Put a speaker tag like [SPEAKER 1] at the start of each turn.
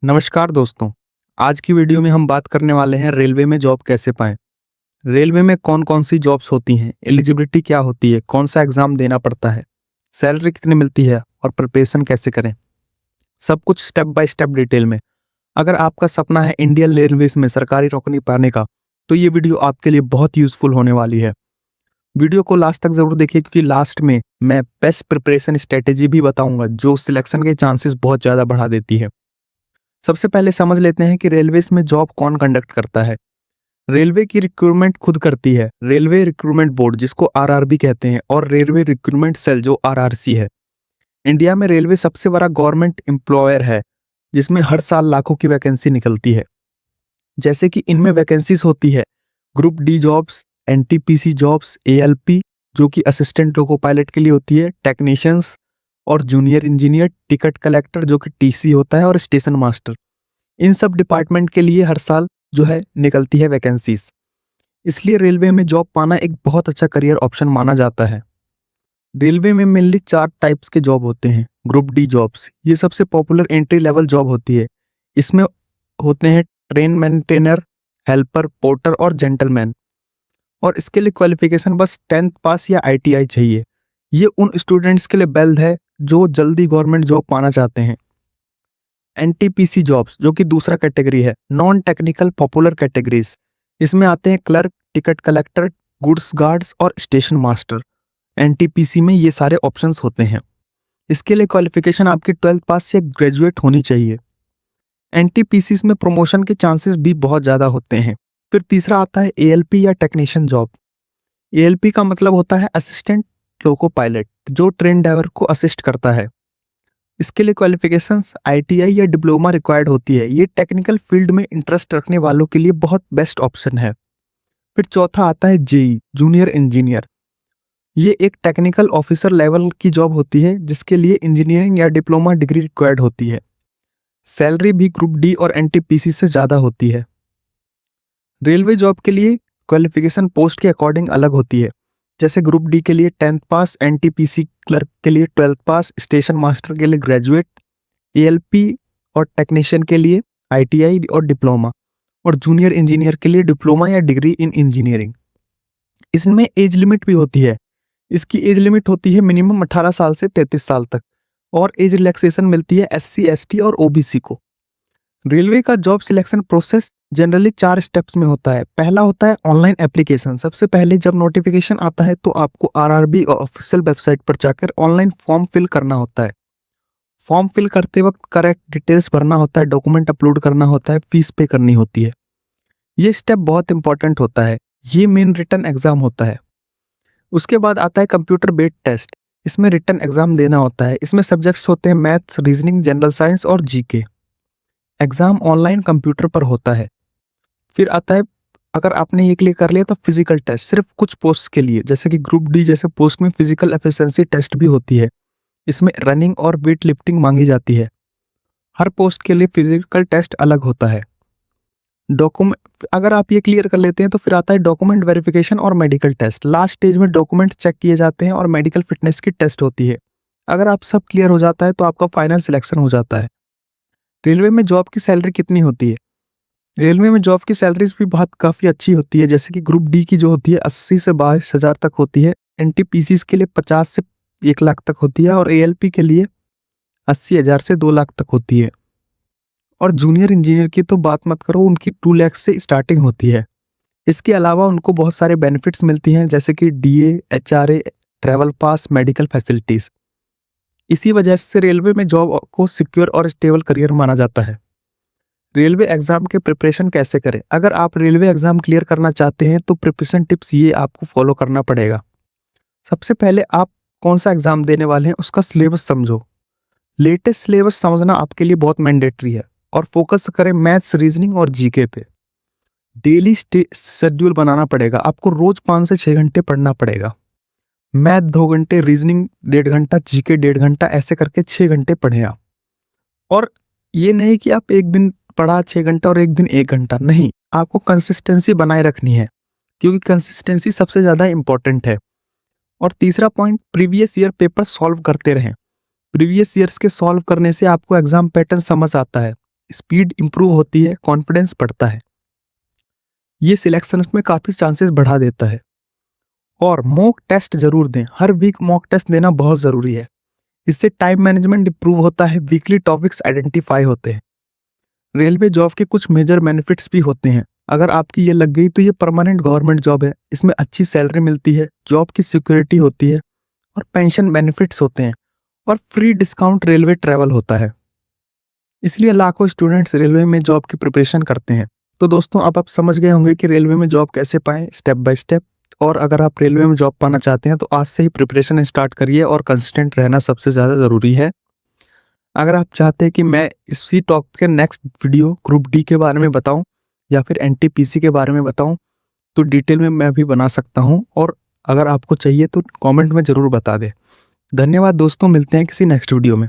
[SPEAKER 1] नमस्कार दोस्तों। आज की वीडियो में हम बात करने वाले हैं रेलवे में जॉब कैसे पाएं। रेलवे में कौन कौन सी जॉब्स होती हैं, एलिजिबिलिटी क्या होती है, कौन सा एग्जाम देना पड़ता है, सैलरी कितनी मिलती है और प्रिपरेशन कैसे करें, सब कुछ स्टेप बाय स्टेप डिटेल में। अगर आपका सपना है इंडियन रेलवेज में सरकारी नौकरी पाने का, तो ये वीडियो आपके लिए बहुत यूजफुल होने वाली है। वीडियो को लास्ट तक जरूर देखिए, क्योंकि लास्ट में मैं बेस्ट प्रिपरेशन स्ट्रेटेजी भी बताऊंगा जो सिलेक्शन के चांसेस बहुत ज़्यादा बढ़ा देती है। सबसे पहले समझ लेते हैं कि रेलवेज में जॉब कौन कंडक्ट करता है। रेलवे की रिक्रूटमेंट खुद करती है रेलवे रिक्रूटमेंट बोर्ड, जिसको आरआरबी कहते हैं, और रेलवे रिक्रूटमेंट सेल जो आरआरसी है। इंडिया में रेलवे सबसे बड़ा गवर्नमेंट एम्प्लॉयर है, जिसमें हर साल लाखों की वैकेंसी निकलती है। जैसे कि इनमें वैकेंसीज होती है group D jobs, NTPC jobs, ALP जो कि असिस्टेंट लोको पायलट के लिए होती है, टेक्नीशियंस और जूनियर इंजीनियर, टिकट कलेक्टर जो कि टीसी होता है, और स्टेशन मास्टर। इन सब डिपार्टमेंट के लिए हर साल जो है निकलती है वैकेंसीज। इसलिए रेलवे में जॉब पाना एक बहुत अच्छा करियर ऑप्शन माना जाता है। रेलवे में मेनली 4 टाइप्स के जॉब होते हैं। ग्रुप डी जॉब्स, ये सबसे पॉपुलर एंट्री लेवल जॉब होती है। इसमें होते हैं ट्रेन मेंटेनर, हेल्पर, पोर्टर और जेंटलमैन। और इसके लिए क्वालिफिकेशन बस 10th पास या आईटीआई चाहिए। ये उन स्टूडेंट्स के लिए बेल्ट है जो जल्दी गवर्नमेंट जॉब पाना चाहते हैं। एनटीपीसी जॉब्स जो कि दूसरा कैटेगरी है, नॉन टेक्निकल पॉपुलर कैटेगरीज। इसमें आते हैं clerk, ticket collector, goods guards और स्टेशन मास्टर। एनटीपीसी में ये सारे ऑप्शंस होते हैं। इसके लिए क्वालिफिकेशन आपकी 12th पास या ग्रेजुएट होनी चाहिए। एनटीपीसी में प्रमोशन के चांसेस भी बहुत ज़्यादा होते हैं। फिर तीसरा आता है एएलपी या टेक्नीशियन जॉब। एएलपी का मतलब होता है असिस्टेंट लोको पायलट, जो ट्रेन ड्राइवर को असिस्ट करता है। इसके लिए क्वालिफिकेशंस आईटीआई या डिप्लोमा रिक्वायर्ड होती है। ये टेक्निकल फील्ड में इंटरेस्ट रखने वालों के लिए बहुत बेस्ट ऑप्शन है। फिर चौथा आता है जेई, जूनियर इंजीनियर। ये एक टेक्निकल ऑफिसर लेवल की जॉब होती है, जिसके लिए इंजीनियरिंग या डिप्लोमा डिग्री रिक्वायर्ड होती है। सैलरी भी ग्रुप डी और एनटीपीसी से ज़्यादा होती है। रेलवे जॉब के लिए क्वालिफिकेशन पोस्ट के अकॉर्डिंग अलग होती है। जैसे ग्रुप डी के लिए 10th पास, एनटीपीसी क्लर्क के लिए 12th पास, स्टेशन मास्टर के लिए ग्रेजुएट, एएलपी और टेक्नीशियन के लिए आईटीआई और डिप्लोमा, और जूनियर इंजीनियर के लिए डिप्लोमा या डिग्री इन इंजीनियरिंग। इसमें एज लिमिट भी होती है। इसकी एज लिमिट होती है मिनिमम 18 साल से 33 साल तक, और एज रिलैक्सेशन मिलती है एससी, एसटी और ओबीसी को। रेलवे का job selection process generally 4 steps में होता है। पहला होता है ऑनलाइन एप्लीकेशन। सबसे पहले जब नोटिफिकेशन आता है तो आपको आरआरबी ऑफिशियल वेबसाइट पर जाकर ऑनलाइन फॉर्म फिल करना होता है। फॉर्म फिल करते वक्त करेक्ट डिटेल्स भरना होता है, डॉक्यूमेंट अपलोड करना होता है, फीस पे करनी होती है। ये स्टेप बहुत इंपॉर्टेंट होता है। ये मेन रिटन एग्जाम होता है। उसके बाद आता है कंप्यूटर बेस्ड टेस्ट। इसमें रिटन एग्जाम देना होता है। इसमें सब्जेक्ट्स होते हैं मैथ्स, रीजनिंग, जनरल साइंस और जीके। एग्जाम ऑनलाइन कंप्यूटर पर होता है। फिर आता है, अगर आपने ये क्लियर कर लिया तो फिजिकल टेस्ट, सिर्फ कुछ पोस्ट के लिए, जैसे कि ग्रुप डी जैसे पोस्ट में फिजिकल एफिशिएंसी टेस्ट भी होती है। इसमें रनिंग और वेट लिफ्टिंग मांगी जाती है। हर पोस्ट के लिए फिजिकल टेस्ट अलग होता है। डॉक्यूमेंट, अगर आप ये क्लियर कर लेते हैं तो फिर आता है डॉक्यूमेंट वेरिफिकेशन और मेडिकल टेस्ट। लास्ट स्टेज में डॉक्यूमेंट चेक किए जाते हैं और मेडिकल फिटनेस की टेस्ट होती है। अगर आप सब क्लियर हो जाता है तो आपका फाइनल सिलेक्शन हो जाता है। रेलवे में जॉब की सैलरी कितनी होती है? रेलवे में जॉब की सैलरीज भी बहुत काफ़ी अच्छी होती है। जैसे कि ग्रुप डी की जो होती है 80 से 22,000 तक होती है। एनटीपीसीज के लिए 50 से 1 लाख तक होती है, और एएलपी के लिए 80,000 से 2 लाख तक होती है। और जूनियर इंजीनियर की तो बात मत करो, उनकी 2 लाख से स्टार्टिंग होती है। इसके अलावा उनको बहुत सारे बेनिफिट्स मिलती हैं, जैसे कि DA, HRA, travel pass, medical facilities. इसी वजह से रेलवे में जॉब को सिक्योर और स्टेबल करियर माना जाता है। रेलवे एग्जाम के प्रिपरेशन कैसे करें? अगर आप रेलवे एग्जाम क्लियर करना चाहते हैं तो प्रिपरेशन टिप्स ये आपको फॉलो करना पड़ेगा। सबसे पहले आप कौन सा एग्जाम देने वाले हैं उसका सिलेबस समझो। लेटेस्ट सिलेबस समझना आपके लिए बहुत मैंडेटरी है, और फोकस करें मैथ्स, रीजनिंग और जीके पे। डेली शेड्यूल बनाना पड़ेगा। आपको रोज 5 से 6 घंटे पढ़ना पड़ेगा। मैथ 2 घंटे, रीजनिंग 1.5 घंटा, जीके 1.5 घंटा, ऐसे करके 6 घंटे पढ़ें आप। और ये नहीं कि आप एक दिन पढ़ा 6 घंटा और एक दिन 1 घंटा, नहीं, आपको कंसिस्टेंसी बनाए रखनी है, क्योंकि कंसिस्टेंसी सबसे ज़्यादा इंपॉर्टेंट है। और तीसरा point, previous year paper solve करते रहें। प्रीवियस ईयर्स के सॉल्व करने से आपको एग्जाम पैटर्न समझ आता है। स्पीड इंप्रूव होती है, कॉन्फिडेंस बढ़ता है। ये सिलेक्शन में काफ़ी चांसेस बढ़ा देता है। और मॉक टेस्ट जरूर दें, हर वीक मॉक टेस्ट देना बहुत ज़रूरी है। इससे टाइम मैनेजमेंट इंप्रूव होता है, वीकली टॉपिक्स आइडेंटिफाई होते हैं। रेलवे जॉब के कुछ मेजर बेनिफिट्स भी होते हैं। अगर आपकी ये लग गई तो ये परमानेंट गवर्नमेंट जॉब है। इसमें अच्छी सैलरी मिलती है, जॉब की सिक्योरिटी होती है और पेंशन बेनिफिट्स होते हैं और फ्री डिस्काउंट रेलवे ट्रैवल होता है। इसलिए लाखों स्टूडेंट्स रेलवे में जॉब की प्रिपरेशन करते हैं। तो दोस्तों, अब आप समझ गए होंगे कि रेलवे में जॉब कैसे पाएं स्टेप बाय स्टेप। और अगर आप रेलवे में जॉब पाना चाहते हैं तो आज से ही प्रिपरेशन स्टार्ट करिए और कंसिस्टेंट रहना सबसे ज़्यादा ज़रूरी है। अगर आप चाहते हैं कि मैं इसी टॉपिक के नेक्स्ट वीडियो ग्रुप डी के बारे में बताऊं या फिर एनटीपीसी के बारे में बताऊं, तो डिटेल में मैं भी बना सकता हूं। और अगर आपको चाहिए तो कमेंट में ज़रूर बता दें। धन्यवाद दोस्तों, मिलते हैं किसी नेक्स्ट वीडियो में।